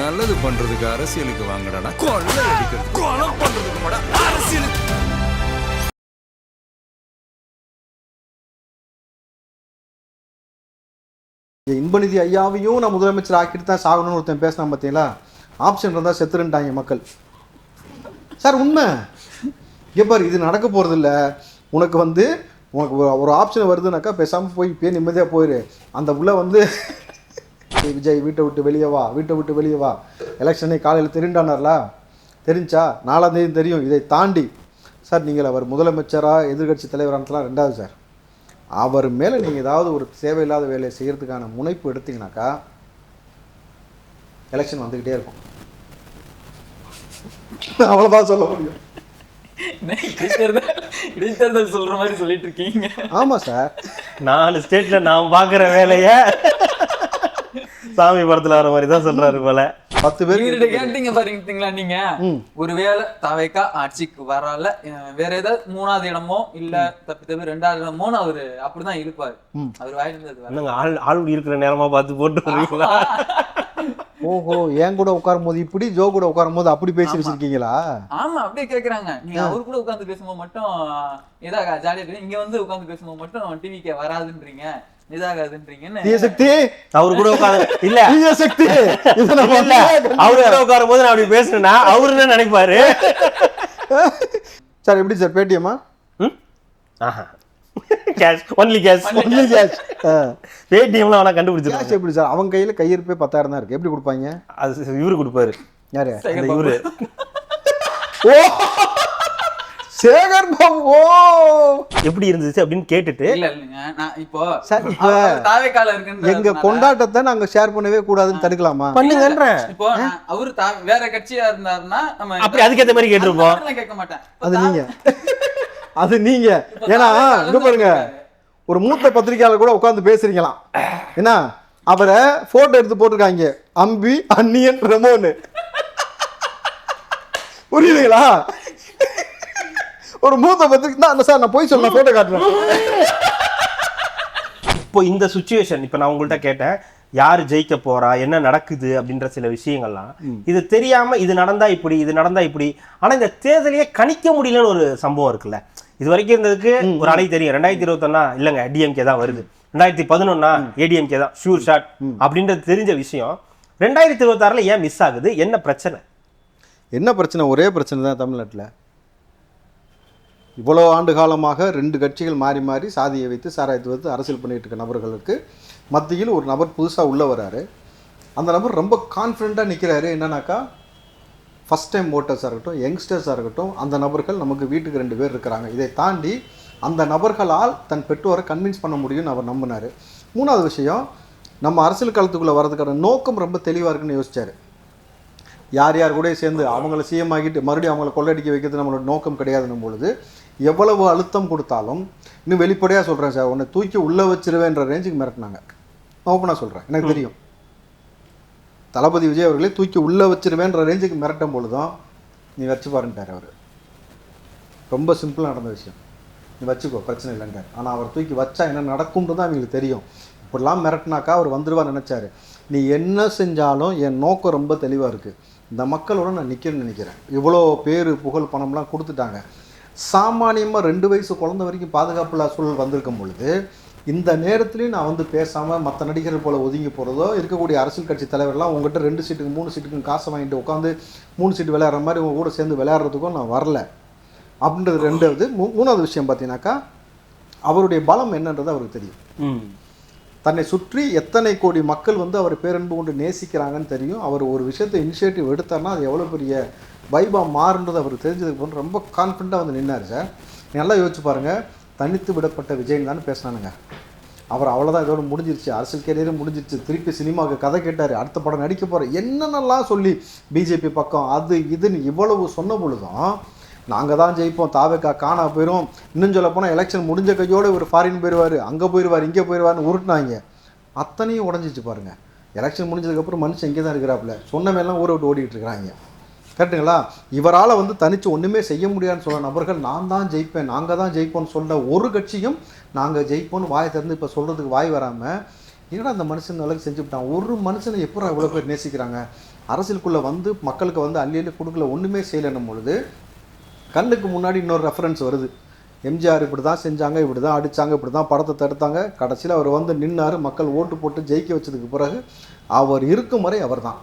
நல்லது பண்றதுக்கு அரசியலுக்கு வாங்கடா, கொள்ளை அடிக்கிறது கொலை பண்றதுக்கு மாடா அரசியலுக்கு. இன்பநிதி ஐயாவையும் நான் முதலமைச்சர் ஆக்கிட்டு தான் சாகணும்னு ஒருத்தன் பேசினா பார்த்தீங்களா? ஆப்ஷன் இருந்தால் செத்துருன்ட்டாங்க மக்கள். சார் உண்மை. பாரு, இது நடக்க போகிறது இல்லை. உனக்கு ஒரு ஆப்ஷன் வருதுனாக்கா பேசாமல் போய் இப்பயே நிம்மதியாக போயிரு. அந்த உள்ள விஜய் வீட்டை விட்டு வெளியே வா எலெக்ஷனே காலையில் தெரிண்டானார்ல, தெரிஞ்சா 4ஆம் தேதி தெரியும். இதை தாண்டி சார் நீங்கள் அவர் முதலமைச்சராக எதிர்கட்சி தலைவரானதுலாம் 2வது சார். அவர் மேலே நீங்கள் ஏதாவது ஒரு தேவையில்லாத வேலையை செய்கிறதுக்கான முனைப்பு எடுத்தீங்கன்னாக்கா எலெக்ஷன் வந்துக்கிட்டே இருக்கும். அவ்வளோதான் சொல்ல முடியும். இடைத்தேர்தல் சொல்ற மாதிரி சொல்லிட்டு இருக்கீங்க. ஆமா சார், 4 ஸ்டேட்ல நான் பாக்குற வேலைய சாமி படத்துல வர மாதிரி தான் சொல்றாரு போல. 10 பேர் கேட்டீங்க பாருங்களா, நீங்க ஒருவேளை தவைக்கா ஆட்சிக்கு வரல, வேற ஏதாவது 3வது இடமோ இல்ல தப்பி 2வது இடமோ அவரு அப்படிதான் இருப்பாரு. அவர் வாயிருந்தது ஆள் இருக்கிற நேரமா பார்த்து போட்டு போறீங்களா? ஓஹோ, என் கூட உட்காரும் போது இப்படி, ஜோ கூட உட்காரும் போது அப்படி பேசி வச்சிருக்கீங்களா? ஆமா, அப்படியே கேக்குறாங்க. நீங்க அவரு கூட உட்கார்ந்து பேசும்போது மட்டும் இதாக ஜாலியா இருக்கு, இங்க வந்து உட்கார்ந்து பேசும்போது மட்டும் டிவிக்கே வராதுன்றீங்க, இதாகாதுன்றீங்கன்னு. சக்தி அவரு கூட உட்காந்து இல்ல சக்தி அவரு கூட உட்காரும் போது நான் அப்படி பேசுனா அவரு என்ன நினைப்பாரு? சார் எப்படி சார் பேடிஎம்மா? கேஷ் ஒன்லி கேஷ் பேடிஎம்ல அவனா கண்டுபிடிச்சிருக்காங்க. எப்படி சார் அவங்க கையில கையிருப்பே 10,000 தான் இருக்கு, எப்படி கொடுப்பாங்க? அது இவரு கொடுப்பாரு. யாரு? இவரு. ஓ சேகர் பாபு. ஓ எப்படி இருந்துச்சு அப்படின்னு கேட்டுட்டு இல்ல இல்லங்க, நான் இப்போ சார் தாவேக்கால இருக்குன்ற எங்க கொண்டாட்டத்தை நாங்க ஷேர் பண்ணவே கூடாதுன்னு தடுக்கலாமா? பண்ணுங்கன்றேன். இப்போ அவரு வேற கட்சியா இருந்தாருன்னா நம்ம அப்படி அதுக்கேத்த மாதிரி கேட்டிருப்போம். கேட்க மாட்டேன். அது நீங்க ஏன்னா இங்க பாருங்க, ஒரு மூத்த பத்திரிகையாளர் கூட உட்கார்ந்து பேசுறீங்களாம். என்ன அவரை போட்டோ எடுத்து போட்டிருக்காங்க, அம்பி அன்னியன் ரெமோன்னு. புரியுதுங்களா? ஒரு மூத்த பத்திரிகை தான் சார், நான் போய் சொல்ல போட்டோ காட்டுறேன். இப்போ இந்த சுச்சுவேஷன், இப்போ நான் உங்கள்கிட்ட கேட்டேன் யாரு ஜெயிக்க போறா, என்ன நடக்குது அப்படின்ற சில விஷயங்கள்லாம் இது தெரியாம இது நடந்தா இப்படி. ஆனா இந்த தேர்தலையே கணிக்க முடியலன்னு ஒரு சம்பவம் இருக்குல்ல. இது வரைக்கும் இருந்ததுக்கு ஒரு அலை தெரியும். 2021 இல்லங்க டிஎம்கே தான் வருது, 2011 ஏடிஎம்கே தான் ஷூர் ஷாட் அப்படின்றது தெரிஞ்ச விஷயம். 2026 ஏன் மிஸ் ஆகுது? என்ன பிரச்சனை? என்ன பிரச்சனை? ஒரே பிரச்சனை தான் தமிழ்நாட்டில். இவ்வளோ ஆண்டு காலமாக 2 கட்சிகள் மாறி மாறி சாதியை வைத்து சாராயத்தை வைத்து அரசியல் பண்ணிட்டு இருக்க நபர்களுக்கு மத்தியில் ஒரு நபர் புதுசாக உள்ளே வராரு. அந்த நபர் ரொம்ப கான்ஃபிடென்ட்டாக நிற்கிறாரு. என்னன்னாக்கா ஃபஸ்ட் டைம் ஓட்டர்ஸாக இருக்கட்டும், யங்ஸ்டர்ஸாக இருக்கட்டும், அந்த நபர்கள் நமக்கு வீட்டுக்கு 2 பேர் இருக்கிறாங்க. இதை தாண்டி அந்த நபர்களால் தன் பெற்றோரை கன்வின்ஸ் பண்ண முடியும்னு அவர் நம்பினார். 3வது விஷயம், நம்ம அரசியல் காலத்துக்குள்ளே வர்றதுக்கான நோக்கம் ரொம்ப தெளிவாக இருக்குன்னு யோசிச்சார். யார் யார் கூட சேர்ந்து அவங்கள சிஎம் ஆகிட்டு மறுபடியும் அவங்கள கொள்ளடிக்க வைக்கிறது நம்மளோட நோக்கம் கிடையாதுன்னும் பொழுது எவ்வளவு அழுத்தம் கொடுத்தாலும், இன்னும் வெளிப்படையாக சொல்கிறேன் சார், உன்னை தூக்கி உள்ளே வச்சிருவேன்ற ரேஞ்சுக்கு மிரட்டினாங்க. நான் ஓப்பனாக சொல்கிறேன், எனக்கு தெரியும். தளபதி விஜய் அவர்களே தூக்கி உள்ளே வச்சிருவேன்ற ரேஞ்சுக்கு மிரட்டும் பொழுதும் நீ வச்சு பாருன்ட்டார் அவர். ரொம்ப சிம்பிளாக நடந்த விஷயம். நீ வச்சுக்கோ, பிரச்சனை இல்லைன்றார். ஆனால் அவர் தூக்கி வச்சா என்ன நடக்கும்ன்றது தான் அவங்களுக்கு தெரியும். இப்படிலாம் மிரட்டினாக்கா அவர் வந்துடுவான்னு நினச்சாரு. நீ என்ன செஞ்சாலும் என் நோக்கம் ரொம்ப தெளிவாக இருக்குது, இந்த மக்களோட நான் நிற்கிறேன்னு நினைக்கிறேன். இவ்வளோ பேர் புகழ் பணம்லாம் கொடுத்துட்டாங்க. சாமானியமாக 2 வயசு குழந்தை வரைக்கும் பாதுகாப்பு சூழல் வந்திருக்கும் பொழுது இந்த நேரத்துலையும் நான் பேசாமல் மற்ற நடிகர்கள் போல் ஒதுங்கி போகிறதோ, இருக்கக்கூடிய அரசியல் கட்சி தலைவர்லாம் உங்கள்கிட்ட 2 சீட்டுக்கு 3 சீட்டுக்கு காசை வாங்கிட்டு உட்காந்து 3 சீட்டு விளையாடுற மாதிரி உங்க கூட சேர்ந்து விளையாடுறதுக்கும் நான் வரல அப்படின்றது 2வது. 3வது விஷயம் பார்த்தீங்கன்னாக்கா அவருடைய பலம் என்னன்றது அவருக்கு தெரியும். தன்னை சுற்றி எத்தனை கோடி மக்கள் அவர் பேரன்பு கொண்டு நேசிக்கிறாங்கன்னு தெரியும். அவர் ஒரு விஷயத்தை இனிஷியேட்டிவ் எடுத்தார்னா அது எவ்வளோ பெரிய வைபாக மாறுன்றது அவருக்கு தெரிஞ்சதுக்கு போன்று ரொம்ப கான்ஃபிடண்ட்டாக நின்னார் சார். நல்லா யோசிச்சு பாருங்கள், தனித்து விடப்பட்ட விஜய் தானே பேசினானுங்க. அவர் அவ்வளோதான், இதோட முடிஞ்சிருச்சு, அரசியல் கேரியரும் முடிஞ்சிருச்சு. திருப்பி சினிமாவுக்கு கதை கேட்டார், அடுத்த படம் நடிக்க போகிறேன் என்னென்னலாம் சொல்லி பிஜேபி பக்கம் அது இதுன்னு இவ்வளவு சொன்ன பொழுதும் நாங்கள் தான் ஜெயிப்போம், தாவேக்கா காணா போயிடும், இன்னும் சொல்ல போனால் எலெக்ஷன் முடிஞ்ச கையோடு ஒரு ஃபாரின் போயிடுவார், அங்கே போயிடுவார், இங்கே போயிடுவார்னு உருட்டினாங்க. அத்தனையும் உடஞ்சிச்சு பாருங்கள். எலெக்ஷன் முடிஞ்சதுக்கப்புறம் மனுஷன் இங்கே தான் இருக்கிறாப்புல, சொன்னமெல்லாம் ஊரை விட்டு ஓடிக்கிட்டு இருக்கிறாங்க. கரெக்டுங்களா? இவரால் தனித்து ஒன்றுமே செய்ய முடியாதுன்னு சொல்ல நபர்கள் நான் தான் ஜெயிப்பேன், நாங்கள் தான் ஜெயிப்போம்னு சொல்ல ஒரு கட்சியும் நாங்கள் ஜெயிப்போன்னு வாய் திறந்து இப்போ சொல்கிறதுக்கு வாய் வராமல் என்னடா அந்த மனுஷன் அளவுக்கு செஞ்சுவிட்டான். ஒரு மனுஷனை எப்போ இவ்வளோ பேர் நேசிக்கிறாங்க? அரசியலுக்குள்ளே வந்து மக்களுக்கு வந்து அள்ளி கொடுக்கல, ஒன்றுமே செய்யலைன்னும் பொழுது கண்ணுக்கு முன்னாடி இன்னொரு ரெஃபரன்ஸ் வருது. எம்ஜிஆர் இப்படி தான் செஞ்சாங்க, இப்படி தான் அடித்தாங்க, இப்படி தான் படத்தை தடுத்தாங்க, கடைசியில் அவர் வந்து நின்னார், மக்கள் ஓட்டு போட்டு ஜெயிக்க வச்சதுக்கு பிறகு அவர் இருக்கும் வரை அவர் தான்.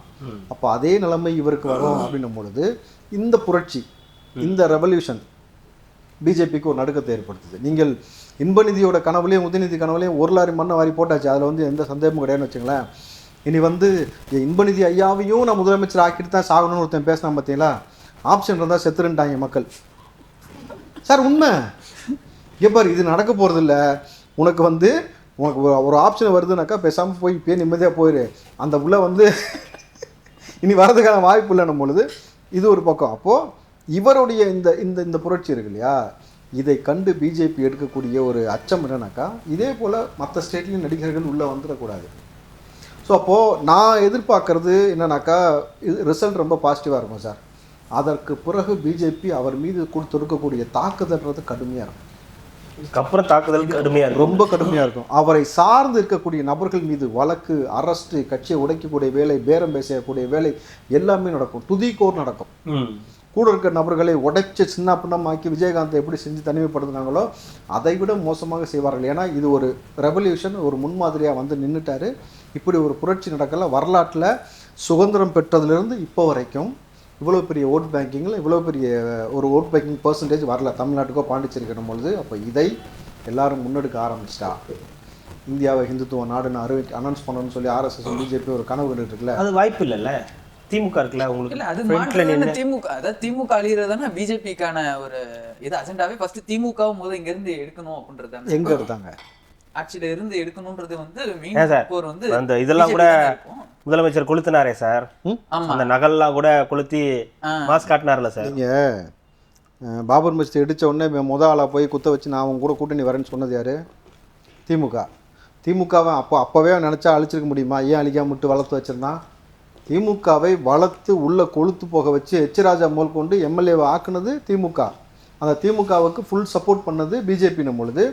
அப்போ அதே நிலைமை இவருக்கு வரும் அப்படின்னும் பொழுது இந்த புரட்சி, இந்த ரெவல்யூஷன் பிஜேபிக்கு ஒரு நடுக்கத்தை ஏற்படுத்துது. நீங்கள் இன்பநிதியோட கனவுலையும் உதயநிதி கனவுலையும் 1 லாரி மண்ணை வாரி போட்டாச்சு, அதில் வந்து எந்த சந்தேகமும் கிடையாதுன்னு வச்சுங்களேன். இனி வந்து இன்பநிதி ஐயாவையும் நான் முதலமைச்சர் ஆக்கிட்டு தான் சாகணும்னு ஒருத்தன் பேசினா பார்த்தீங்களா, ஆப்ஷன் இருந்தால் செத்துருன்ட்டாங்க மக்கள். சார் உண்மை பாரு, இது நடக்க போகிறது இல்லை. உனக்கு வந்து உனக்கு ஒரு ஆப்ஷன் வருதுனாக்கா பேசாமல் போய் இப்பயே நிம்மதியாக போயிடு, அந்த உள்ள வந்து இனி வரதுக்கான வாய்ப்பு இல்லைன்னும் பொழுது இது ஒரு பக்கம். அப்போது இவருடைய இந்த இந்த இந்த புரட்சி இருக்கு இல்லையா, இதை கண்டு பிஜேபி எடுக்கக்கூடிய ஒரு அச்சம் என்னன்னாக்கா, இதே போல் மற்ற ஸ்டேட்லேயும் நடிகர்கள் உள்ளே வந்துடக்கூடாது. ஸோ அப்போது நான் எதிர்பார்க்குறது என்னன்னாக்கா, இது ரிசல்ட் ரொம்ப பாசிட்டிவாக இருக்கும் சார். அதற்கு பிறகு பிஜேபி அவர் மீது கொடுத்துருக்கக்கூடிய தாக்குதல்ன்றது கடுமையாக இருக்கும். அப்புறம் தாக்குதல் கடுமையாக இருக்கும், ரொம்ப கடுமையாக இருக்கும். அவரை சார்ந்து இருக்கக்கூடிய நபர்கள் மீது வழக்கு, அரஸ்ட்டு, கட்சியை உடைக்கக்கூடிய வேலை, பேரம் பேசக்கூடிய வேலை எல்லாமே நடக்கும். துதிக்கோர் நடக்கும். கூட இருக்கிற நபர்களை உடைச்சு சின்ன பின்னமாக்கி விஜயகாந்தை எப்படி செஞ்சு தனிமைப்படுத்தினாங்களோ அதை விட மோசமாக செய்வார்கள். ஏன்னா இது ஒரு ரெவல்யூஷன், ஒரு முன்மாதிரியாக வந்து நின்றுட்டாரு. இப்படி ஒரு புரட்சி நடக்கல. வரலாற்றில் சுதந்திரம் பெற்றதுலேருந்து இப்போ வரைக்கும் இவ்வளோ பெரிய ஓட் பேங்கிங்கில் இவ்வளோ பெரிய ஒரு ஓட் பேங்கிங் பர்சன்டேஜ் வரல தமிழ்நாட்டுக்கோ பாண்டிச்சேரிக்கிற பொழுது. அப்போ இதை எல்லாரும் முன்னெடுக்க ஆரம்பிச்சிட்டா, இந்தியாவை ஹிந்துத்துவ நாடுன்னு அனௌன்ஸ் பண்ணணும்னு சொல்லி ஆர்எஸ்எஸ் பிஜேபி ஒரு கனவு கண்டுட்டு இருக்குல்ல, அது வாய்ப்பு இல்லைல்ல. திமுக இருக்குல்ல உங்களுக்கு, இல்ல அது திமுக, அதாவது திமுக அழிகிறதானே பிஜேபிக்கான ஒரு இது அஜெண்டாவே. ஃபர்ஸ்ட் திமுகவும் போது இங்க இருந்து எடுக்கணும் அப்படின்றது எங்க எடுத்தாங்க, ஆட்சியில இருந்து எடுக்கணும்ன்றது வந்து வந்து அந்த இதெல்லாம் கூட முதலமைச்சர் கொளுத்தினாரே சார், அந்த நகல்லாம் கூட கொளுத்தி மாஸ் காட்டினார்ல சார். நீங்க பாபர் மஸ்ஜித் இடிச்ச உடனே ஆளா போய் குத்த வச்சு நான் அவங்க கூட கூட்டணி வரேன்னு சொன்னது யாரு? திமுக. திமுகவை அப்போவே நினச்சா அழிச்சிருக்க முடியுமா? ஏன் அழிக்காம விட்டு வளர்த்து வச்சிருந்தான்? திமுகவை வளர்த்து உள்ள கொளுத்து போக வச்சு எச்ராஜா முதல் கொண்டு எம்எல்ஏவை ஆக்குனது திமுக. அந்த திமுகவுக்கு ஃபுல் சப்போர்ட் பண்ணது பிஜேபின்னும் பொழுது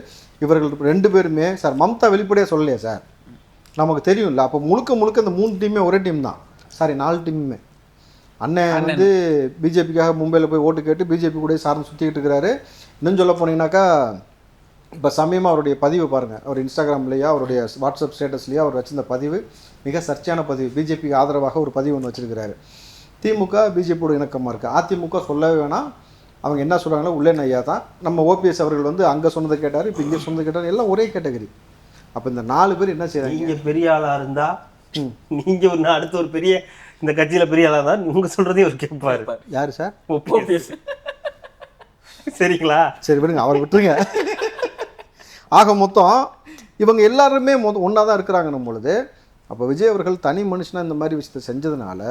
இவர்கள் 2 பேருமே சார் மம்தா வெளிப்படையாக சொல்லலையே சார், நமக்கு தெரியும் இல்லை. அப்போ முழுக்க இந்த 3 டீமே ஒரே டீம் தான், சாரி 4 டீமுமே. அண்ணன் வந்து பிஜேபிக்காக மும்பையில் போய் ஓட்டு கேட்டு பிஜேபி கூட சார்ந்து சுற்றிக்கிட்டு இருக்கிறாரு. இன்னும் சொல்ல போனீங்கன்னாக்கா இப்போ சமயமாக அவருடைய பதிவு பாருங்கள், அவர் இன்ஸ்டாகிராம்லேயா அவருடைய வாட்ஸ்அப் ஸ்டேட்டஸ்லேயோ அவர் வச்சிருந்த பதிவு மிக சர்ச்சையான பதிவு. பிஜேபிக்கு ஆதரவாக ஒரு பதிவு ஒன்று வச்சிருக்கிறாரு. திமுக பிஜேபியோட இணக்கமாக இருக்குது. அதிமுக சொல்லவே வேணாம், அவங்க என்ன சொல்கிறாங்களோ உள்ளே ஐயா தான். நம்ம ஓபிஎஸ் அவர்கள் வந்து அங்கே சொன்னதை கேட்டார், இப்போ இங்கே சொன்னதை கேட்டார், எல்லாம் ஒரே கேட்டகரி. அப்போ இந்த 4 பேர் என்ன செய்யறாங்க? நீங்கள் பெரிய ஆளாக இருந்தால் நீங்கள் ஒரு அடுத்த ஒரு பெரிய இந்த கட்சியில் பெரிய ஆளாக இருந்தால் உங்கள் சொல்கிறதையும் அவர் கேட்பாரு. யார் சார்? ஓபிஎஸ். சரிங்களா? சரி விடுங்க, அவர் விட்டுருங்க. ஆக மொத்தம் இவங்க எல்லாருமே ஒன்றா தான் இருக்கிறாங்கன்னும் பொழுது அப்போ விஜய் அவர்கள் தனி மனுஷனாக இந்த மாதிரி விஷயத்தை செஞ்சதுனால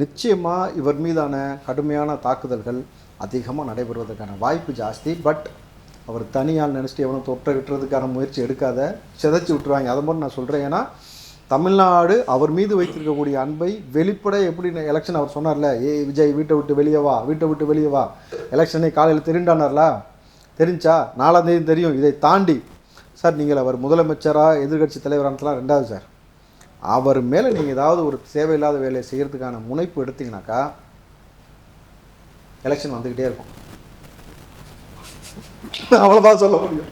நிச்சயமாக இவர் மீதான கடுமையான தாக்குதல்கள் அதிகமாக நடைபெறுவதற்கான வாய்ப்பு ஜாஸ்தி. பட் அவர் தனியால் நினச்சிட்டு எவனும் தொற்ற விட்டுறதுக்கான முயற்சி எடுக்காத, சிதைச்சி விட்டுருவாங்க. அதை மாதிரி நான் சொல்கிறேன். ஏன்னா தமிழ்நாடு அவர் மீது வைத்திருக்கக்கூடிய அன்பை வெளிப்பட எப்படி எலெக்ஷன் அவர் சொன்னார்ல, விஜய் வீட்டை விட்டு வெளியே வா, வீட்டை விட்டு வெளியே வா, எலெக்ஷனே காலையில் தெரிண்டானார்ல, தெரிஞ்சா 4ஆம் தேதி தெரியும். இதை தாண்டி சார் நீங்கள் அவர் முதலமைச்சராக எதிர்கட்சி தலைவரானதுலாம் 2வது சார், அவர் மேலே நீங்கள் ஏதாவது ஒரு தேவையில்லாத வேலையை செய்கிறதுக்கான முனைப்பு எடுத்தீங்கன்னாக்கா எலெக்ஷன் வந்துக்கிட்டே இருக்கும். அவ்வளோதான் சொல்ல முடியும்.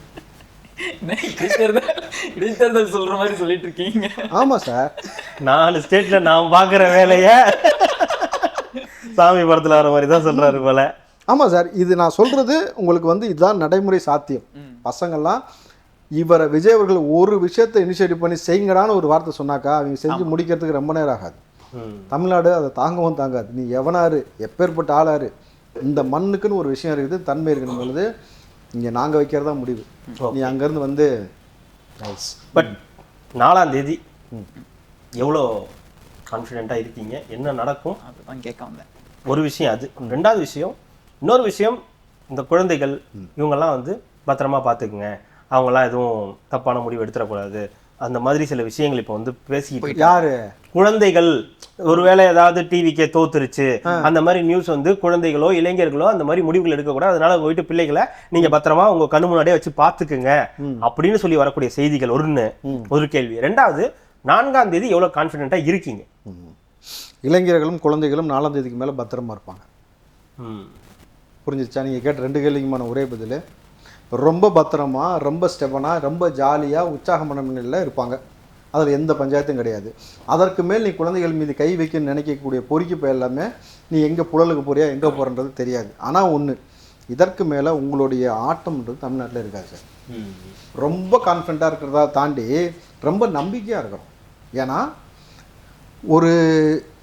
சொல்ற மாதிரி சொல்லிட்டு இருக்கீங்க. ஆமா சார், 4 ஸ்டேட்ல நான் பார்க்குற வேலைய சாமி படத்தில் வர மாதிரி தான் சொல்றாரு போல. ஆமாம் சார், இது நான் சொல்கிறது உங்களுக்கு வந்து இதுதான் நடைமுறை சாத்தியம். பசங்கள்லாம் இவரை விஜய் அவர்கள் ஒரு விஷயத்தை இனிஷியேட்டிவ் பண்ணி செய்யுங்கடான்னு ஒரு வார்த்தை சொன்னாக்கா அவங்க செஞ்சு முடிக்கிறதுக்கு ரொம்ப நேரம் ஆகாது. தமிழ்நாடு அதை தாங்கவும் தாங்காது. நீ எவனாரு எப்பேற்பட்ட ஆளாரு, இந்த மண்ணுக்குன்னு ஒரு விஷயம் இருக்குது, தன்மை இருக்கணும் பொழுது இங்கே நாங்கள் வைக்கிறதா முடிவு. நீ அங்கேருந்து வந்து பட் 4ஆம் தேதி எவ்வளோ கான்ஃபிடென்ட்டாக இருக்கீங்க, என்ன நடக்கும் அதுதான் கேட்க வந்தேன். ஒரு விஷயம் அது. 2வது விஷயம், இன்னொரு விஷயம், இந்த குழந்தைகள் இவங்கெல்லாம் வந்து பத்திரமா பார்த்துக்குங்க, அவங்களாம் எதுவும் தப்பான முடிவு எடுத்துடக்கூடாது, அந்த மாதிரி சில விஷயங்கள் இப்போ வந்து பேசிக்கிட்டு யாரு குழந்தைகள் ஒருவேளை ஏதாவது டிவிக்கே தோத்துருச்சு அந்த மாதிரி நியூஸ் வந்து குழந்தைகளோ இளைஞர்களோ அந்த மாதிரி முடிவுகள் எடுக்கக்கூடாது, அதனால உங்க வீட்டு பிள்ளைகளை நீங்க பத்திரமா உங்க கண்ணு முன்னாடியே வச்சு பார்த்துக்குங்க அப்படின்னு சொல்லி வரக்கூடிய செய்திகள் ஒரு கேள்வி. 2வது 4ஆம் தேதி எவ்வளவு கான்ஃபிடென்ட்டா இருக்கீங்க? இளைஞர்களும் குழந்தைகளும் 4ஆம் தேதிக்கு மேலே பத்திரமா இருப்பாங்க. புரிஞ்சிருச்சா? நீங்கள் கேட்ட 2 கேள்விக்குமான ஒரே பதில், ரொம்ப பத்திரமா, ரொம்ப ஸ்டெபனாக, ரொம்ப ஜாலியாக, உற்சாக மனநிலையில் இருப்பாங்க. அதில் எந்த பஞ்சாயத்தும் கிடையாது. அதற்கு மேல் நீ குழந்தைகள் மீது கை வைக்கணும்னு நினைக்கக்கூடிய பொறிக்கு போய் எல்லாமே நீ எங்கே புழலுக்கு போறியா, எங்கே போகிறன்றது தெரியாது. ஆனால் ஒன்று, இதற்கு மேலே உங்களுடைய ஆட்டம்ன்றது தமிழ்நாட்டில் இருக்காது சார். ரொம்ப கான்ஃபிடண்ட்டாக இருக்கிறதா தாண்டி ரொம்ப நம்பிக்கையாக இருக்கிறோம். ஏன்னா ஒரு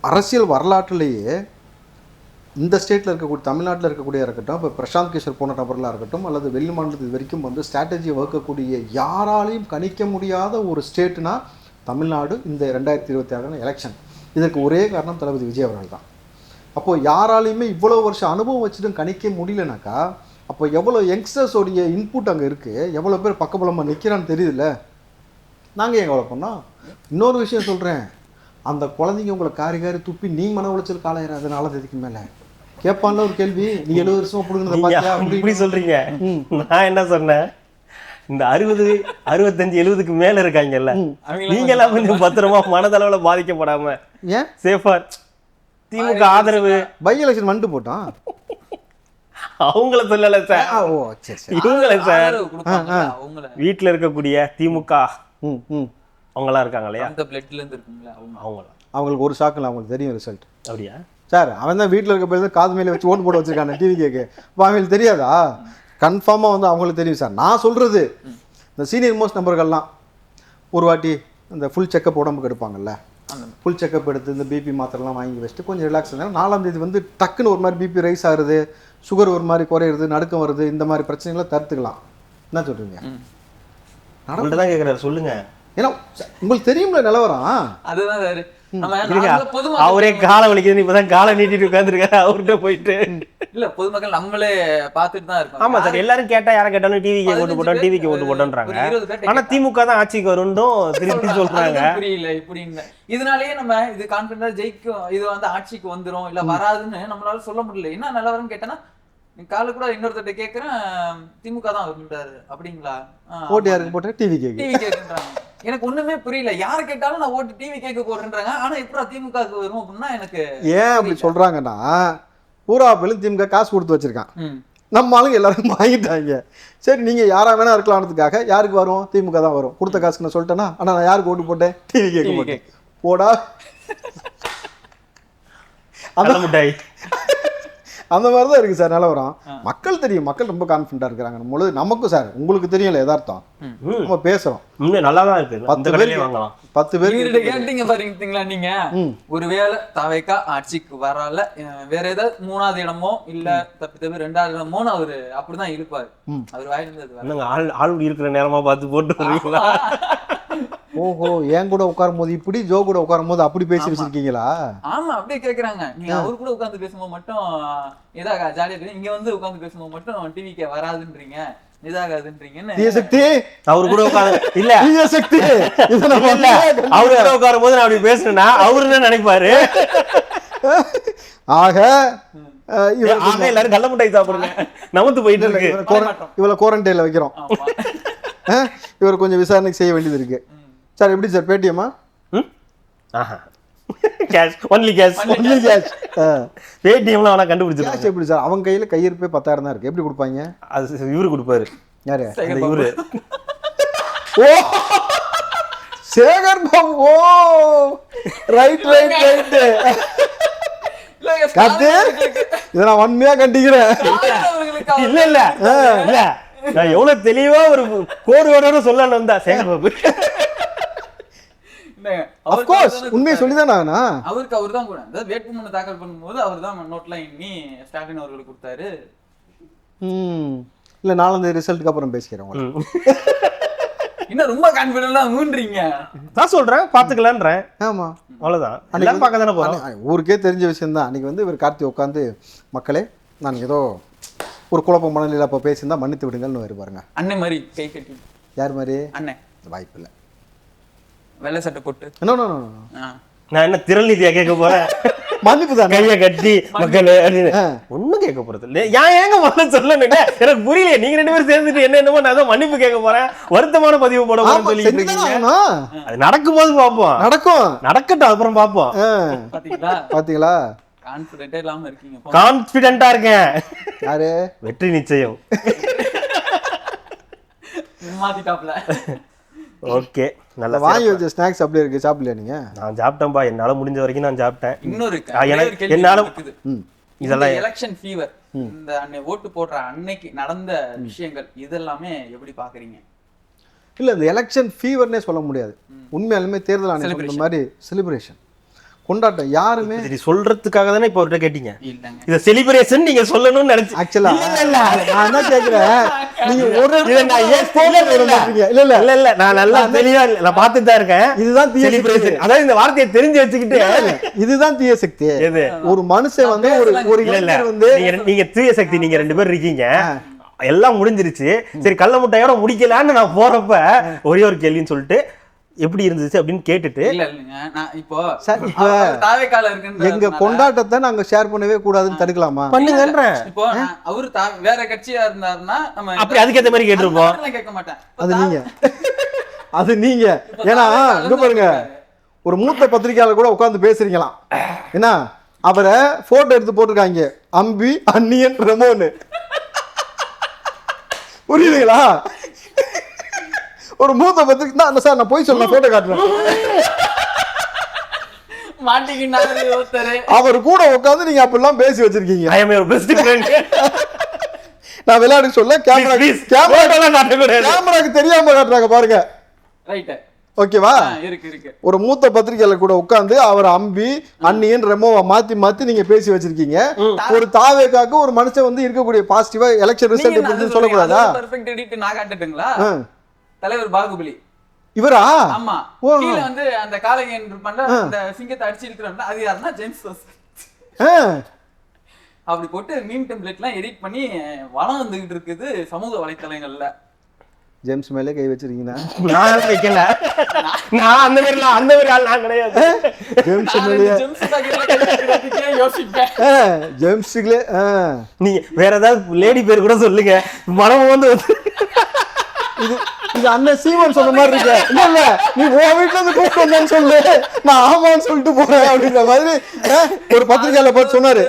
அரசியல் வரலாற்றிலேயே இந்த ஸ்டேட்டில் இருக்கக்கூடிய, தமிழ்நாட்டில் இருக்கக்கூடிய இருக்கட்டும், இப்போ பிரசாந்த் கிஷோர் போன நபர்களாக இருக்கட்டும், அல்லது வெளி மாநிலத்து வரைக்கும் வந்து ஸ்ட்ராட்டஜியை வகுக்கக்கூடிய யாராலையும் கணிக்க முடியாத ஒரு ஸ்டேட்னா தமிழ்நாடு. இந்த 2026 எலெக்ஷன் இதற்கு ஒரே காரணம் தளபதி விஜய் அவர்கள் தான். அப்போது யாராலையுமே இவ்வளோ வருஷம் அனுபவம் வச்சுட்டும் கணிக்க முடியலனாக்கா, அப்போ எவ்வளோ யங்ஸ்டர்ஸோடைய இன்புட் அங்கே இருக்குது, எவ்வளோ பேர் பக்கபலமாக நிற்கிறான்னு தெரியுதுல்ல. நாங்கள் ஏன் கவலை பண்ணோம்? இன்னொரு விஷயம் சொல்கிறேன், அந்த குழந்தைங்க உங்களை காரி துப்பி நீ மன உளைச்சல் காலையிறாது 4ஆம் தேதிக்கு மேலே கேட்பான்ல ஒரு கேள்வி, நீ 70 வருஷமா பிடுங்கிறத பார்த்தியா இப்படி சொல்கிறீங்க. நான் என்ன சொன்னேன், இந்த 60, 65, 70க்கு மேலே இருக்காங்கல்ல, நீங்களாம் கொஞ்சம் பத்திரமா மனதளவில் பாதிக்கப்படாம ஏன் சேஃபா திமுக ஆதரவு பை எலெக்ஷன் வந்துட்டு போட்டான். அவங்கள சொல்லல சார், ஓ சரி சரி, இவங்கள சார், அவங்கள வீட்டில் இருக்கக்கூடிய திமுக அவங்களாம் இருக்காங்க இல்லையா, அந்த பிளட்ல இருந்து இருக்குங்களா அவங்களாம். அவங்களுக்கு ஒரு ஷாக்கில் அவங்களுக்கு தெரியும் ரிசல்ட். அப்படியா சார்? அவன் தான் வீட்டில் இருக்க போய் காது மேலே வச்சு ஓட்டு போட வச்சிருக்காங்க டிவி கேக்கு. இப்போ அவங்களுக்கு தெரியாதா? கன்ஃபார்மாக வந்து அவங்களுக்கு தெரியும் சார். நான் சொல்கிறது, இந்த சீனியர் மோஸ்ட் நம்பர்கள்லாம் ஒரு வாட்டி இந்த ஃபுல் செக்கப் உடம்புக்கு எடுப்பாங்கல்ல, ஃபுல் செக்கப் எடுத்து இந்த பிபி மாத்திரலாம் வாங்கி வச்சுட்டு கொஞ்சம் ரிலாக்ஸ் இருந்தாலும் 4ஆம் தேதி வந்து டக்குன்னு ஒரு மாதிரி பிபி ரைஸ் ஆகுது, சுகர் ஒரு மாதிரி குறையிறது, நடுக்கம் வருது, இந்த மாதிரி பிரச்சனைகளை தடுத்துக்கலாம். என்ன சொல்கிறீங்க? தான் கேட்குறாரு, சொல்லுங்க. ஏன்னா உங்களுக்கு தெரியும்ல நிலவரம். அதுதான் சார், அவரே காலை வலிக்குதுன்னு இப்பதான் காலை நீட்டிட்டு உட்காந்துருக்காரு. அவர்கிட்ட போயிட்டு இல்ல பொதுமக்கள் நம்மளே பார்த்துட்டு தான் இருக்கோம். ஆமா சார், எல்லாரும் கேட்டா யாரை கேட்டாலும் டிவிக்கு ஓட்டு போட்டோம், டிவிக்கு ஓட்டு போட்டோன்றாங்க. ஆனா திமுக தான் ஆட்சிக்கு வரும்னும் திருப்பி சொல்றாங்க. புரியல இப்படின்னு. இதனாலேயே நம்ம இது கான்பிடண்டா ஜெயிக்கும், இது வந்து ஆட்சிக்கு வந்துரும் இல்ல வராதுன்னு நம்மளால சொல்ல முடியல. என்ன நிலவரம்னு கேட்டேன்னா, கால கூட இன்னொருத்தட்ட கேட்கறேன், திமுக தான் வருன்றாரு. அப்படிங்களா? ஓட்டு யாருக்கு போட்டேன்? டிவி கேக்குறாங்க. எனக்கு ஒண்ணுமே புரியல. யாரை கேட்டாலும் நான் ஓட்டு டிவி கேட்க போடுறேன்றாங்க. ஆனா எப்படா திமுகவுக்கு வரும் அப்படின்னா எனக்கு ஏன் அப்படி சொல்றாங்கன்னா, பூரா பேரும் திமுக காசு கொடுத்து வச்சிருக்கான், நம்ம ஆளுங்க எல்லாரும் வாங்கிட்டாங்க. சரி நீங்க யாரா வேணா இருக்கலாம்ன்றதுக்காக யாருக்கு வரும்? திமுக தான் வரும். கொடுத்த காசுக்கு நான் சொல்லிட்டேன்னா, ஆனா நான் யாருக்கு ஓட்டு போட்டேன்? டிவி கேட்க போட்டேன். போடா அந்த மிட்டாய். அந்த மாதிரி தான் இருக்குது சார் நிலவரம். மக்கள் தெரியும், மக்கள் ரொம்ப கான்ஃபிடண்டாக இருக்கிறாங்க. நம்மளது நமக்கும் சார் உங்களுக்கு தெரியல யதார்த்தம், நம்ம பேசுகிறோம் நல்லா தான் இருக்கு. 10 பேர் கேட்டீங்க பாருங்களா, நீங்க ஒருவேளை தவைக்கா ஆட்சிக்கு வரல, வேற ஏதாவது 3ஆவது இடமோ இல்ல தப்பி 2ஆவது இடமோ அவரு அப்படிதான் இருப்பாரு. அவர் வாயிருந்தது ஆள் இருக்கிற நேரமா பார்த்து போட்டு. ஓஹோ, என் கூட உட்காரும் போது இப்படி, ஜோ கூட உட்காரும் போது அப்படி பேசி வச்சிருக்கீங்களா? ஆமா, அப்படியே கேக்குறாங்க. நீங்க அவரு கூட உட்கார்ந்து பேசும்போது மட்டும் இதாக ஜாலியா இருக்கு, இங்க வந்து உட்கார்ந்து பேசும்போது மட்டும் டிவிக்கே வராதுன்றீங்க, இதாகாதுன்றீங்கன்னு. சக்தி அவரு கூட உட்காந்து இல்ல சக்தி அவரு கூட உட்காரும் போது நான் அப்படி பேசுறேன்னா அவரு என்ன நினைப்பாரு? ஆக எல்லாரும் கள்ள முட்டாய் சாப்பிடுங்க, நமத்து போயிட்டு இருக்கு. இவளை குவாரண்டைன்ல வைக்கிறோம், இவர் கொஞ்சம் விசாரணை செய்ய வேண்டியது இருக்கு. சார் எப்படி சார் பேடிஎம்மா? கேஷ் ஒன்லி கேஷ் பேடிஎம்ல அவனா கண்டுபிடிச்சிருக்காங்க. எப்படி சார் அவங்க கையில கையிருப்பே 10,000 தான் இருக்கு, எப்படி கொடுப்பாங்க? அது இவரு கொடுப்பாரு. யாரு? இவரு. ஓ சேகர் பாபு. ஓ ரைட் ரைட் ரைட். கத்து இத நான் உண்மையா கண்டிக்கிறேன். இல்ல இல்ல இல்ல, நான் எவ்வளவு தெளிவா ஒரு கோர்வேடோட சொல்லணும் வந்தா சேகர் பாபு. ஆஃப் கோர்ஸ் உண்மையை சொல்லிதான் ஆகணும். அவருக்கு அவர் தான் கூட அதாவது வேட்புமனு தாக்கல் பண்ணும்போது அவர் தான் நோட்ல எண்ணி ஸ்டாலின் அவர்களுக்கு கொடுத்தாரு. இல்ல 4ஆம் தேதி ரிசல்ட்டுக்கு அப்புறம் பேசிக்கிறேன். இன்னும் ரொம்ப கான்ஃபிடென்ட்டா மூன்றீங்க. நான் சொல்றேன் பாத்துக்கலாம்ன்றேன். ஆமா அவ்வளவுதான், எல்லாம் பார்க்க தானே போறோம். ஊருக்கே தெரிஞ்ச விஷயம் தான். அன்னைக்கு வந்து இவர் கார்த்தி உட்காந்து, மக்களே நான் ஏதோ ஒரு குழப்பம் மனநிலையில் அப்போ பேசியிருந்தா மன்னித்து விடுங்கள்னு வரு பாருங்க. அண்ணன் மாதிரி கை கட்டி. யார் மாதிரி? அண்ணன். வாய்ப்பு இல்லை. வெள்ளை சட்டை போட்டு. No no no. நான் என்ன திரள் நீதியா கேட்க போறேன்? மன்னிப்பு தானே. கையை கட்டி மக்களே அப்படின்னு ஒண்ணும் கேட்க போறது இல்ல. ஏங்க முதல்ல சொல்லணுங்க, எனக்கு புரியல. நீங்க 2 பேரும் சேர்ந்துட்டு என்னமோ நான் தான் மன்னிப்பு கேட்க போறேன், வருத்தமான பதிவு போட போறேன்னு சொல்லிட்டு இருக்கீங்க. அது நடக்கும்போது பாப்போம், நடக்கட்டும், அப்புறம் பாப்போம். பாத்தீங்களா கான்ஃபிடென்ட்டே இல்லாம இருக்கீங்க. கான்ஃபிடென்ட்டா இருக்கேன். யாரு? வெற்றி நிச்சயம். மாத்திட்டாப்ல. ஓகே, நல்லா வாங்கி வச்ச ஸ்நாக்ஸ் அப்படியே இருக்கு, சாப்பிடலையா நீங்க? நான் சாப்பிட்டேன்பா, என்னால முடிஞ்ச வரைக்கும் நான் சாப்பிட்டேன். இன்னொரு என்னால இதெல்லாம் எலெக்ஷன் ஃபீவர், இந்த ஓட்டு போடுற அன்னைக்கு நடந்த விஷயங்கள் இதெல்லாமே எப்படி பாக்குறீங்க? இல்ல, இந்த எலெக்ஷன் ஃபீவர்னே சொல்ல முடியாது. உண்மையாலுமே தேர்தல் ஆணையம் சொன்ன மாதிரி செலிப்ரேஷன், கொண்டாட்டம். யாருமே சொல்றதுக்காக தானே இப்ப அவர்கிட்ட கேட்டீங்க. இத செலிப்ரேஷன் நீங்க சொல்லணும்னு நினைச்சு. ஆக்சுவலா நான் என்ன கேக்குறேன், நீங்க ஒரு நான் ஏன் ஸ்டேட்ல வர மாட்டீங்க? இல்ல நான் நல்லா தெளிவா நான் பார்த்துட்டு தான் இருக்கேன். இதுதான் செலிப்ரேஷன். அதாவது இந்த வார்த்தையை தெரிஞ்சு வச்சுக்கிட்டு, இதுதான் தீய சக்தி. ஒரு மனுஷன் வந்து ஒரு இளைஞர் வந்து நீங்க தீய சக்தி, நீங்க 2 பேர் இருக்கீங்க, எல்லாம் முடிஞ்சிருச்சு, சரி கள்ள முட்டையோட முடிக்கலான்னு நான் போறப்ப ஒரே ஒரு கேள்வின்னு சொல்லிட்டு எப்படி இருந்துச்சு அப்படின்னு கேட்டுட்டு, எங்க கொண்டாட்டத்தை நாங்க ஷேர் பண்ணவே கூடாதுன்னு தடுக்கலாமா? பண்ணுங்கன்றேன். இப்போ அவரு வேற கட்சியா இருந்தாருன்னா நம்ம அப்படி அதுக்கேத்த மாதிரி கேட்டிருப்போம். கேட்க மாட்டேன். அது நீங்க ஏன்னா இங்க பாருங்க, ஒரு மூத்த பத்திரிகையாளர் கூட உட்கார்ந்து பேசுறீங்களாம், என்ன அவரை போட்டோ எடுத்து போட்டிருக்காங்க, அம்பி அன்னியன் ரெமோன்னு. புரியுதுங்களா? ஒரு மூத்த பத்திரிக்கை தான் சார், நான் போய் சொல்ல போட்டோ காட்டுறேன். அவர் கூட உட்கார்ந்து நீங்க அப்படிலாம் பேசி வச்சிருக்கீங்க. நான் விளையாட்டு சொல்ல, கேமராக்கு தெரியாம காட்டுறாங்க பாருங்க. ஓகேவா? ஒரு மூத்த பத்திரிகையாளர் கூட உட்கார்ந்து அவர் அம்பி அன்னியன் ரெமோவா மாத்தி மாத்தி நீங்க பேசி வச்சிருக்கீங்க. ஒரு தாவேக்காக்கு ஒரு மனுஷன் வந்து இருக்கக்கூடிய பாசிட்டிவா எலெக்ஷன் ரிசல்ட் எப்படி சொல்லக்கூடாதா? தலைவர் பாகுபலி இவரா? ஆமா. கீழ வந்து அந்த காளையன் இருப்பான்ல, அந்த சிங்கத்தை அடிச்சு இழுக்குறான்ல, அது யாருன்னா ஜேம்ஸ் ரோஸ். அப்படி போட்டு மீம் டெம்ப்ளேட்லாம் எடிட் பண்ணி வளம் வந்துகிட்டு இருக்குது சமூக வலைத்தளங்கள்ல. ஜேம்ஸ் மேலே கை வச்சிருக்கீங்கன்னா? நான் வைக்கல, நான் அந்த மாதிரி ஆள் நான் கிடையாது. ஜேம்ஸ் மேலே யோசிப்பேன். ஜேம்ஸ்களே நீங்க வேற ஏதாவது லேடி பேர் கூட சொல்லுங்க, மனம் வந்து இது அண்ணன் சீமன் சொன்ன மாதிரி இருக்கு. இல்ல நீ உன் வீட்டுல இருந்து கூப்பிட்டு வந்தேன்னு சொல்லு, நான் ஆமான்னு சொல்லிட்டு போறேன் அப்படின்ற மாதிரி ஒரு பத்திரிகையாளர் பார்த்து சொன்னாரு.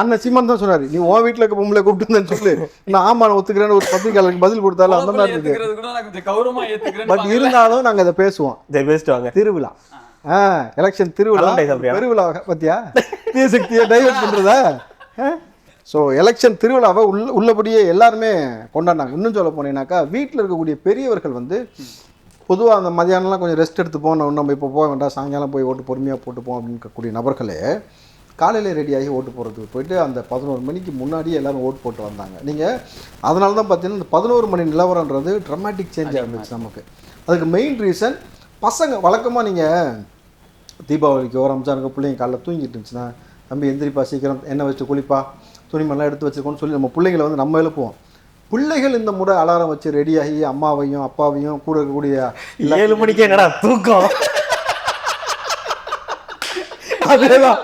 அண்ணன் சீமன் தான் சொன்னாரு, நீ உன் வீட்டுல இருக்க பொம்பளை கூப்பிட்டு வந்தேன்னு சொல்லு, நான் ஆமான்னு ஒத்துக்கிறேன்னு ஒரு பத்திரிகையாளருக்கு பதில் கொடுத்தாலும் அந்த மாதிரி இருக்கு. பட் இருந்தாலும் நாங்க அதை பேசுவோம். பேசிட்டு திருவிழா, எலெக்ஷன் திருவிழா பத்தியா தீய சக்தியை டைவர்ட் பண்றதா? ஸோ எலெக்ஷன் திருவிழாவை உள்ளபடியே எல்லாருமே கொண்டாடினாங்க. இன்னும் சொல்ல போனீங்கன்னாக்கா, வீட்டில் இருக்கக்கூடிய பெரியவர்கள் வந்து பொதுவாக அந்த மதியானம்லாம் கொஞ்சம் ரெஸ்ட் எடுத்து போனோம், நம்ம இப்போ போக வேண்டாம், சாயங்காலம் போய் ஓட்டு பொறுமையாக போட்டுப்போம் அப்படின்னு இருக்கக்கூடிய நபர்களே காலையில் ரெடியாகி ஓட்டு போடுறதுக்கு போயிட்டு அந்த 11 மணிக்கு முன்னாடியே எல்லோரும் ஓட்டு போட்டு வந்தாங்க. நீங்கள் அதனால தான் பார்த்தீங்கன்னா இந்த 11 மணி நிலவரன்றது ட்ரமாட்டிக் சேஞ்ச் ஆகிருந்துச்சு நமக்கு. அதுக்கு மெயின் ரீசன், பசங்க வழக்கமாக நீங்கள் தீபாவளிக்கோ ரம்ஜானுக்கு பிள்ளைங்க காலைல தூங்கிட்டு இருந்துச்சுன்னா, தம்பி எந்திரிப்பா, சீக்கிரம் எண்ணெய் வச்சு குளிப்பா, துணிமெல்லாம் எடுத்து வச்சுருக்கோன்னு சொல்லி நம்ம பிள்ளைங்களை வந்து நம்ம எழுப்புவோம். பிள்ளைகள் இந்த முறை அலாரம் வச்சு ரெடியாகி அம்மாவையும் அப்பாவையும் கூட இருக்கக்கூடிய 7 மணிக்கு என்னடா தூக்கம், அதேதான்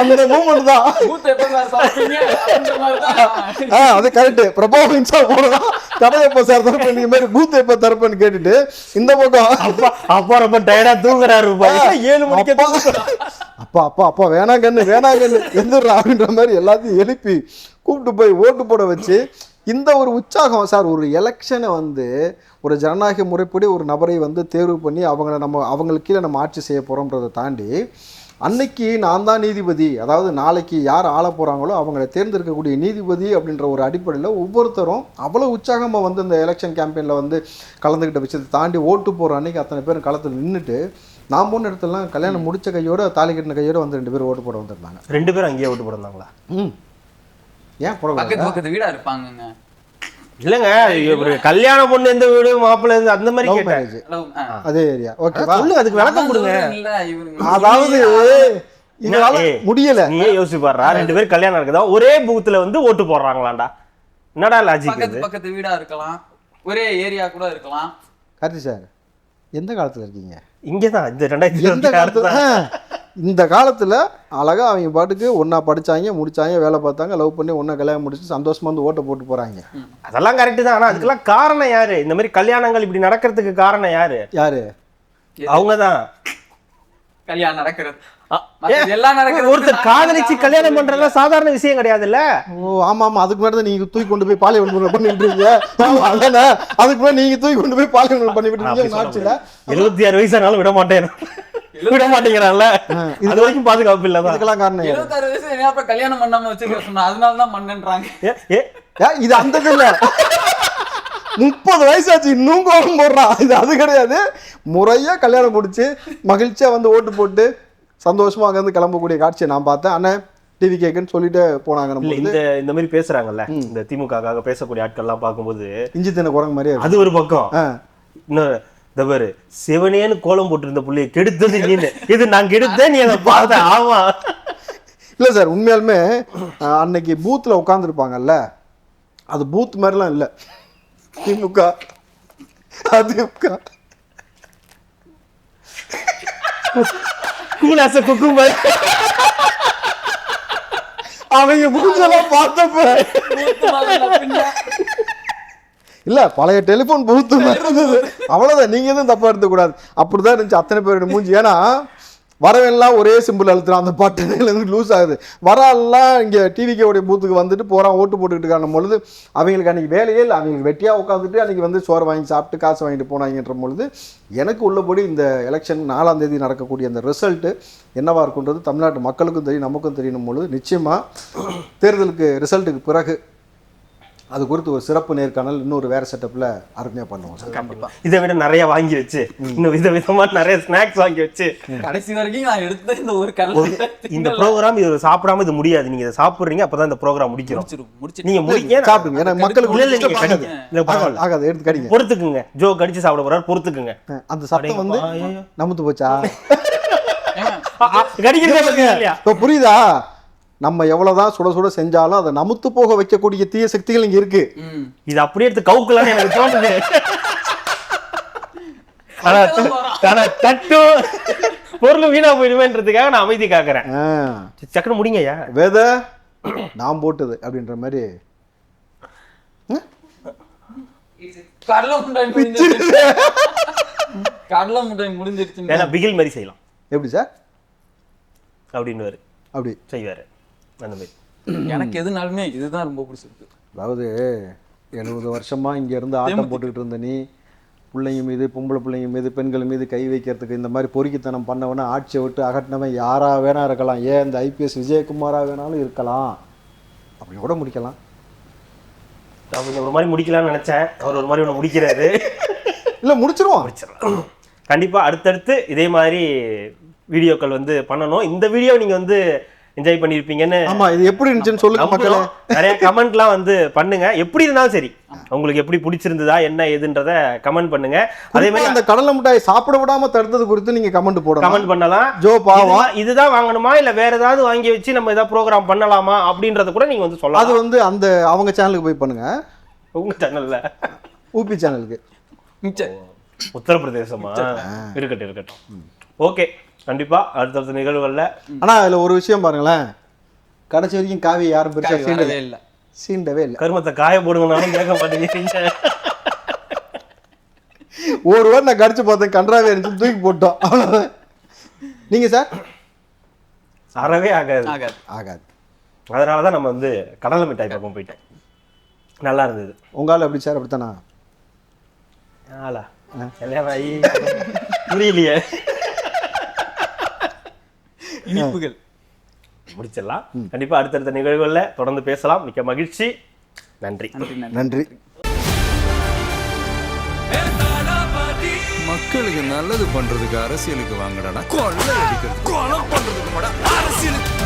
அந்த மூமெண்ட் தான். அது கரெக்ட். பிரபாவின் சார் போனதான் கடை எப்போ சார் தரப்பேன், நீங்க மாதிரி பூத் எப்போ தரப்பேன்னு கேட்டுட்டு இந்த பக்கம் அப்பா ரொம்ப டயர்டா தூங்குறாரு, 7 மணிக்கு அப்பா அப்பா அப்பா வேணாங்கன்னு எந்திரா அப்படின்ற மாதிரி எல்லாத்தையும் எழுப்பி கூப்பிட்டு போய் ஓட்டு போட வச்சு இந்த ஒரு உற்சாகம் சார். ஒரு எலெக்ஷனை வந்து ஒரு ஜனநாயக முறைப்படி ஒரு நபரை வந்து தேர்வு பண்ணி அவங்களுக்கு கீழே நம்ம ஆட்சி செய்ய போகிறோன்றதை தாண்டி, அன்னைக்கு நான் தான் நீதிபதி, அதாவது நாளைக்கு யார் ஆள போகிறாங்களோ அவங்கள தேர்ந்தெடுக்கக்கூடிய நீதிபதி அப்படின்ற ஒரு அடிப்படையில் ஒவ்வொருத்தரும் அவ்வளோ உற்சாகமாக வந்து இந்த எலெக்ஷன் கேம்பெயினில் வந்து கலந்துக்கிட்ட விஷயத்தை தாண்டி ஓட்டு போகிற அன்னைக்கு அத்தனை பேரும் களத்தில் நின்றுட்டு, நான் போன இடத்துலலாம் கல்யாணம் முடிச்ச கையோட தாலி கட்டின கையோட வந்து 2 பேரும் ஓட்டு போட வந்திருந்தாங்க. 2 பேரும் அங்கேயே ஓட்டு போடுறாங்களா? ஏன் போட பக்கத்து வீடா இருப்பாங்க? இல்லங்க, ஒரு கல்யாண பொண்ணு எந்த வீடு, மாப்பிள்ளை அந்த மாதிரி கேட்டாங்க. அதே ஏரியா. ஓகே, சொல்லுங்க, அதுக்கு விளக்கம் கொடுங்க. அதாவது இதனால முடியல. நீயே யோசிச்சு பாருடா, 2 பேர் கல்யாணம் இருக்குதா, ஒரே பூத்துல வந்து ஓட்டு போடுறாங்களாண்டா, என்னடா லாஜிக் இது? பக்கத்து வீடா இருக்கலாம், ஒரே ஏரியா கூட இருக்கலாம். கார்த்தி சார் எந்த காலத்துல இருக்கீங்க? இங்கதான் இந்த 2020 இந்த காலத்தில் அழகாக அவங்க பாட்டுக்கு ஒன்றா படித்தாங்க முடித்தாங்க வேலை பார்த்தாங்க லவ் பண்ணி ஒன்றா கல்யாணம் முடிச்சு சந்தோஷமாக வந்து ஓட்டை போட்டு போகிறாங்க. அதெல்லாம் கரெக்டு தான். ஆனால் அதுக்கெல்லாம் காரணம் யாரு? இந்த மாதிரி கல்யாணங்கள் இப்படி நடக்கிறதுக்கு காரணம் யாரு? யாரு? அவங்க தான். கல்யாணம் நடக்கிறது எல்லாம் நடக்கிறது. ஒருத்தர் காதலிச்சு கல்யாணம் பண்றதுலாம் சாதாரண விஷயம் கிடையாதுல்ல. ஓ ஆமா ஆமா, அதுக்கு மேலே தான் நீங்கள் தூக்கி கொண்டு போய் பாலியல் பண்ணிட்டுருங்க. அதானே, அதுக்கு மேலே நீங்கள் தூக்கி கொண்டு போய் பாலியல் பண்ணிவிட்டு ஆட்சியில் 76 வயசானாலும் விட மாட்டேன் விட மாட்டேங்கிறான்ல. இது வரைக்கும் பாதுகாப்பு இல்லதான். இதுக்கெல்லாம் காரணம் 76 வயசு என்ன கல்யாணம் பண்ணாம வச்சுக்க சொன்னா அதனாலதான் மண்ணுன்றாங்க. இது அந்த இல்ல 30 வயசாச்சு இன்னும் கோபம் போடுறான். இது அது கிடையாது. முறையா கல்யாணம் முடிச்சு மகிழ்ச்சியா வந்து ஓட்டு போட்டு சந்தோஷமா அங்க இருந்து கிளம்பக்கூடிய காட்சியை நான் பார்த்தேன். அண்ணன் டிவி கேக்குன்னு சொல்லிட்டு போனாங்க. நம்ம இந்த மாதிரி பேசுறாங்கல்ல, இந்த திமுகக்காக பேசக்கூடிய ஆட்கள் எல்லாம் பார்க்கும்போது இஞ்சி தின குரங்கு மாதிரியே அது ஒரு பக்கம். இன்னொரு தவறு சிவனேன்னு கோலம் போட்டிருந்த புள்ளைய கெடுத்தது நீனு, இது நான் கெடுத்தேன் நீ அதை பார்த்த. ஆமா இல்லை சார், உண்மையாலுமே அன்னைக்கு பூத்தில் உட்காந்துருப்பாங்கல்ல, அது பூத் மாதிரிலாம் இல்லை திமுக. அதிமுக கூலாச குக்கும்பர் அவங்க பூச்செல்லாம் பார்த்தப்ப இல்ல பழைய டெலிபோன் பூத்து இருந்தது. அவ்வளவுதான், நீங்க எதுவும் தப்பா எடுத்துக்கூடாது. அப்படிதான் இருந்துச்சு அத்தனை பேரோட மூஞ்சி. ஏன்னா வரவெல்லாம் ஒரே சிம்பிள் அழுத்துறான், அந்த பாட்டு லூஸ் ஆகுது. வராலாம் இங்கே டிவிக்கோடைய பூத்துக்கு வந்துட்டு போகிறான் ஓட்டு போட்டுக்கிட்டு இருக்கான பொழுது அவங்களுக்கு அன்றைக்கி வேலையே இல்லை. அவங்களுக்கு வெட்டியாக உட்காந்துட்டு அன்றைக்கி வந்து சோறு வாங்கி சாப்பிட்டு காசு வாங்கிட்டு போனாங்கன்ற பொழுது எனக்கு உள்ளபடி இந்த எலெக்ஷன் 4ஆம் தேதி நடக்கக்கூடிய அந்த ரிசல்ட்டு என்னவாக இருக்குன்றது தமிழ்நாட்டு மக்களுக்கும் தெரியும், நமக்கும் தெரியணும் பொழுது நிச்சயமாக தேர்தலுக்கு ரிசல்ட்டுக்கு பிறகு அது குறித்து ஒரு சிறப்பு நேர்காணல் இன்னொரு வேற செட்டப்ல அருமையாக பண்ணுவோம் சார். கண்டிப்பா இதை விட நிறைய வாங்கி வச்சு இன்னும் விதவிதமா நிறைய ஸ்நாக்ஸ் வாங்கி வச்சு கடைசி வரைக்கும் நான் எடுத்த இந்த ஒரு இந்த ப்ரோக்ராம் இது சாப்பிடாம இது முடியாது. நீங்க இதை சாப்பிடுறீங்க அப்பதான் இந்த ப்ரோக்ராம் முடிக்கிறோம். நீங்க முடிக்க சாப்பிடுங்க, ஏன்னா மக்களுக்கு ஆகாது. எடுத்து கடிங்க, பொறுத்துக்குங்க. ஜோ கடிச்சு சாப்பிட போறாரு, பொறுத்துக்குங்க. அந்த சத்தம் வந்து நமத்து போச்சா கடிக்கிறது புரியுதா? நம்ம எவ்வளவுதான் சுட சுட செஞ்சாலும் அதை நமுத்து போக வைக்கக்கூடிய தீய சக்திகள் இங்க இருக்கு. இது அப்படியே எடுத்து கவுக்கலான்னு எனக்கு தோணுது. தட்டு பொருள் வீணா போயிடுவேன்றதுக்காக நான் அமைதி காக்குறேன். சக்கரம் முடிங்கய்யா. வேத நான் போட்டது அப்படின்ற மாதிரி கடலை முட்டாய் முடிஞ்சிருச்சு. பிகில் மாதிரி செய்யலாம். எப்படி சார் அப்படின்னு அப்படி செய்வாரு. அந்த மாதிரி எனக்கு எதுனாலுமே இதுதான் ரொம்ப பிடிச்சிருக்கு. அதாவது 70 வருஷமா இங்க இருந்து ஆட்டம் போட்டுக்கிட்டு இருந்த நீ பிள்ளைங்க மீது, பொம்பளை பிள்ளைங்க மீது, பெண்கள் மீது கை வைக்கிறதுக்கு இந்த மாதிரி பொறுக்கித்தனம் பண்ணவன ஆட்சியை விட்டு அகட்டினவன் யாரா வேணா இருக்கலாம். ஏன் இந்த ஐபிஎஸ் விஜயகுமாரா வேணாலும் இருக்கலாம். அப்படி கூட முடிக்கலாம். அவங்க ஒரு மாதிரி முடிக்கலாம்னு நினைச்சேன், அவர் ஒரு மாதிரி ஒன்று முடிக்கிறாரு. இல்லை முடிச்சிருவோம். கண்டிப்பா அடுத்தடுத்து இதே மாதிரி வீடியோக்கள் வந்து பண்ணணும். இந்த வீடியோ நீங்க வந்து என்ஜாய் பண்ணிருப்பீங்கன்னு. ஆமா, இது எப்படி இருந்துச்சுன்னு சொல்லுங்க மக்களே. நிறைய கமெண்ட்லாம் வந்து பண்ணுங்க. எப்படி இருந்தாலும் சரி, உங்களுக்கு எப்படி பிடிச்சிருந்ததா என்ன ஏதுன்றத கமெண்ட் பண்ணுங்க. அதே மாதிரி அந்த கடலை மிட்டாய் சாப்பிட விடாம தடுத்தது குறித்து நீங்க கமெண்ட் போடலாம். கமெண்ட் பண்ணலாம். ஜோ பாவம் இதுதான் வாங்கணுமா இல்ல வேற ஏதாவது வாங்கி வச்சு நம்ம ஏதாவது ப்ரோக்ராம் பண்ணலாமா அப்படின்றத கூட நீங்க வந்து சொல்லலாம். அது வந்து அந்த அவங்க சேனலுக்கு போய் பண்ணுங்க. உங்க சேனல்ல ஊபி சேனலுக்கு உத்தரப்பிரதேசமா இருக்கட்டும். ஓகே, கண்டிப்பா அடுத்தடுத்த நிகழ்வுகள்ல. ஆனா அதுல ஒரு விஷயம் பாருங்களேன், கடைசி வரைக்கும் காவி யாரும் பெருசா சீண்டவே இல்லை. கருமத்தை காய போடுங்கனாலும் கேட்க மாட்டேங்கிறீங்க. ஒரு வாரம் நான் கடிச்சு பார்த்தேன், கன்றாவே இருந்துச்சு, தூக்கி போட்டோம். அவ்வளவுதான். நீங்க சார்? அறவே ஆகாது. அதனாலதான் நம்ம வந்து கடலை மிட்டாய் பக்கம் போயிட்டோம். நல்லா இருந்தது. உங்களால எப்படி சார்? அப்படித்தானா? புரியலையே. இனிப்புகள் முடிச்சிடலாம். கண்டிப்பா அடுத்தடுத்த நிகழ்வுகள்ல தொடர்ந்து பேசலாம். மிக்க மகிழ்ச்சி. நன்றி. மக்களுக்கு நல்லது பண்றதுக்கு அரசியலுக்கு வாங்கடா, கொள்ளை அடிக்கிறது, கொலை பண்றதுக்கு அரசியலுக்கு